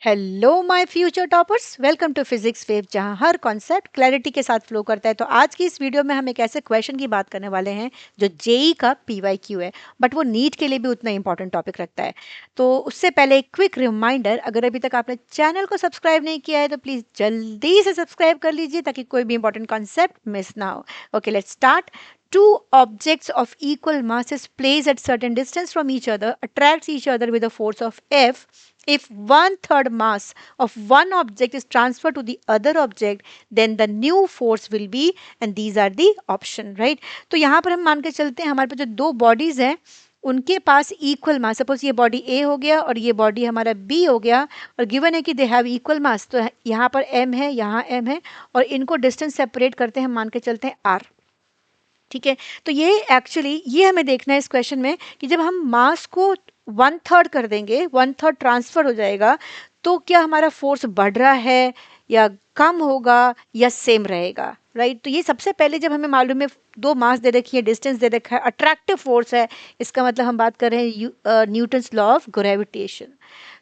Hello my future toppers, welcome to physics wave, जहां हर concept clarity के साथ फ्लो करता है। तो आज की इस वीडियो में हम एक ऐसे क्वेश्चन की बात करने वाले हैं जो जेई का पीवाईक्यू है, बट वो नीट के लिए भी उतना इंपॉर्टेंट टॉपिक रखता है। तो उससे पहले एक क्विक रिमाइंडर, अगर अभी तक आपने चैनल को सब्सक्राइब नहीं किया है तो प्लीज़ जल्दी से सब्सक्राइब कर लीजिए ताकि कोई भी इंपॉर्टेंट कॉन्सेप्ट मिस ना हो। Okay, let's start. Two objects of equal masses placed at certain distance from each other attracts each other with a force of F if 1/3 mass of one object is transferred to the other object, then the new force will be, and these are the option, right? तो यहाँ पर हम मान के चलते हैं हमारे पास जो दो बॉडीज हैं उनके पास इक्वल मास, सपोज ये बॉडी ए हो गया और ये बॉडी हमारा बी हो गया, और गिवन है कि दे हैव इक्वल मास। तो यहाँ पर एम है, यहाँ एम है, और इनको डिस्टेंस सेपरेट करते हैं, हम मान के चलते हैं आर। ठीक है, तो ये एक्चुअली ये हमें देखना है इस क्वेश्चन में कि जब हम मास को 1/3 कर देंगे, 1/3 ट्रांसफर हो जाएगा, तो क्या हमारा फोर्स बढ़ रहा है या कम होगा या सेम रहेगा, राइट? तो ये सबसे पहले जब हमें मालूम है दो मास दे रखी है, डिस्टेंस दे रखा है, अट्रैक्टिव फोर्स है, इसका मतलब हम बात कर रहे हैं Newton's law of gravitation.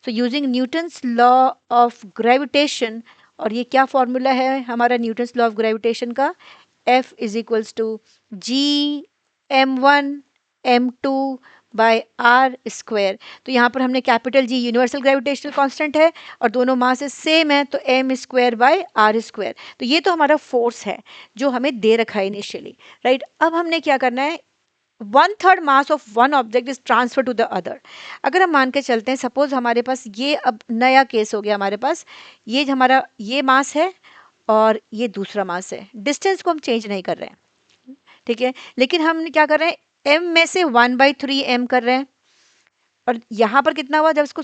So using Newton's law of gravitation, और ये क्या फॉर्मूला है हमारा न्यूटन्स लॉ ऑफ ग्रेविटेशन का? F is equals to G m1 m2 by R square. तो यहाँ पर हमने capital G universal gravitational constant है और दोनों मासेस सेम है, तो M square by R square. तो ये तो हमारा फोर्स है जो हमें दे रखा है इनिशियली, राइट? अब हमने क्या करना है, 1/3 mass of one object is transfer to the other. अगर हम मान के चलते हैं, सपोज हमारे पास ये अब नया केस हो गया, हमारे पास ये हमारा ये मास है और ये दूसरा मास है, डिस्टेंस को हम चेंज नहीं कर रहे हैं, ठीक है, लेकिन हम क्या कर रहे हैं, m में से 1/3 m कर रहे हैं, और यहाँ पर कितना हुआ, जब इसको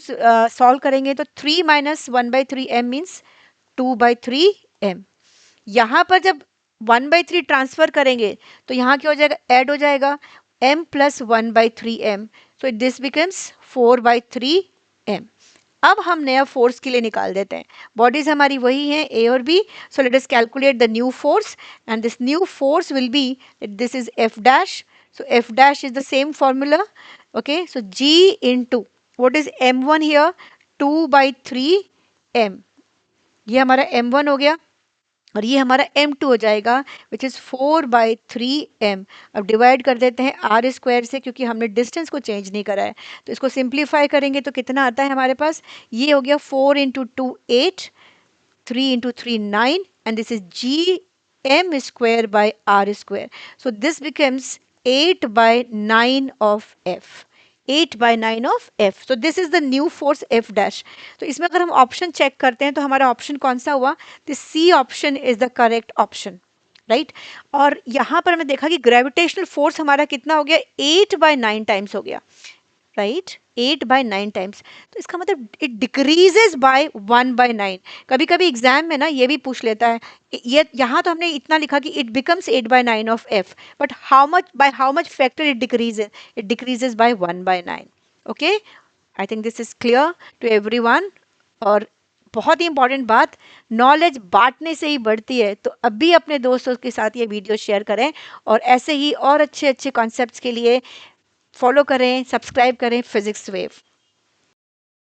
सॉल्व करेंगे तो 3 - 1/3 m मीन्स 2/3 m। यहाँ पर जब 1/3 ट्रांसफर करेंगे तो यहाँ क्या हो जाएगा, ऐड हो जाएगा m + 1/3 m, so this becomes 4/3 m। अब हम नया फोर्स के लिए निकाल देते हैं, बॉडीज हमारी वही हैं ए और B, so let us calculate the new force, and this new force will be, this is F dash, so F dash is the same formula, okay, so G into what is m1 here, 2/3 m, ये हमारा m1 हो गया, और ये हमारा m2 हो जाएगा which is 4/3 m। अब डिवाइड कर देते हैं आर स्क्वायर से, क्योंकि हमने डिस्टेंस को चेंज नहीं करा है, तो इसको सिंप्लीफाई करेंगे तो कितना आता है हमारे पास, ये हो गया 4 × 2 8, 3 × 3 9, and this is G m square by R square, so this becomes 8/9 of f, 8/9 of f। So this is the new force f dash. तो इसमें अगर हम ऑप्शन चेक करते हैं तो हमारा ऑप्शन कौन सा हुआ, the C option is the correct option, right? और यहाँ पर हमने देखा कि ग्रेविटेशनल फोर्स हमारा कितना हो गया, 8/9 टाइम्स हो गया, राइट? 8/9 टाइम्स, तो इसका मतलब इट डिक्रीजेज बाय 1/9। कभी कभी एग्जाम में ना ये भी पूछ लेता है, ये यहाँ तो हमने इतना लिखा कि it becomes 8/9 of f, but how much, by how much factor it decreases by 1/9। Okay, I think this is clear to everyone. और बहुत ही इंपॉर्टेंट बात, नॉलेज बांटने से ही बढ़ती है, तो अभी अपने दोस्तों के साथ ये वीडियो शेयर करें, और ऐसे ही और अच्छे अच्छे कॉन्सेप्ट्स के लिए फॉलो करें, सब्सक्राइब करें फिजिक्स वेव।